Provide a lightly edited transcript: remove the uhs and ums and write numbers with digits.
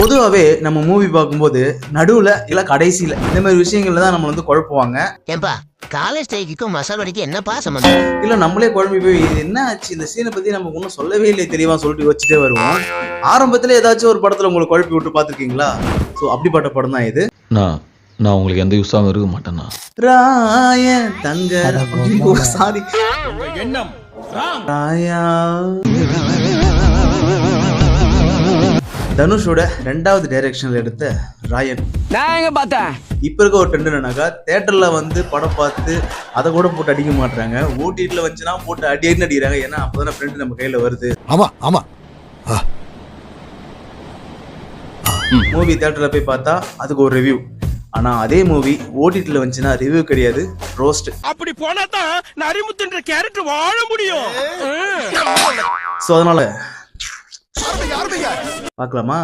பொதுவாகவே நம்ம மூவி பார்க்கும்போது நடுவில் இல்லை கடைசியில் இந்த மாதிரி விஷயங்கள்ல தான் நம்ம வந்து குழப்புவாங்க. ஏன்பா காலேஜ் டைக்கும் மசால் வடைக்கு என்னப்பா சம்பந்தம்? இல்லை நம்மளே குழம்பி போய் இது என்ன ஆச்சு இந்த சீனை பற்றி நம்ம ஒன்றும் சொல்லவே இல்லை தெளிவாக சொல்லிட்டு வச்சுட்டே வருவோம். ஆரம்பத்தில் ஏதாச்சும் ஒரு படத்தில் உங்களை குழப்பி விட்டு பார்த்துருக்கீங்களா? ஸோ அப்படிப்பட்ட படம் தான் இது. நான் உங்களுக்கு எந்த யூஸாகவும் இருக்க மாட்டேன்னா. ராய தங்க சாரி ராயா தனுஷோட 2வது டைரக்ஷன்ல எடுத்த ராயன். நான் எங்க பார்த்தேன். இப்ப இருக்க ஒரு ட்ரெண்ட் என்னன்னாக்கா தியேட்டர்ல வந்து படம் பார்த்து அதை கூட போட்டு அடிக்க மாட்டாங்க. ஓடிடில வந்துச்சுன்னா போட்டு அடின்னு அடிக்கிறாங்க. ஏன்னா அப்பதானே ஃப்ரெண்ட் நம்ம கையில வருது. ஆமா ஆமா. மூவி தியேட்டர்ல போய் பார்த்தா அதுக்கு ஒரு ரிவ்யூ. ஆனா அதே மூவி ஓடிடில வந்துச்சுன்னா ரிவ்யூ கிடையாது, ரோஸ்ட். அப்படி போனா தான் நரிமுத்துன்ற கேரக்டர் வாழ முடியும். சோ அதனால பார்க்கலாமா?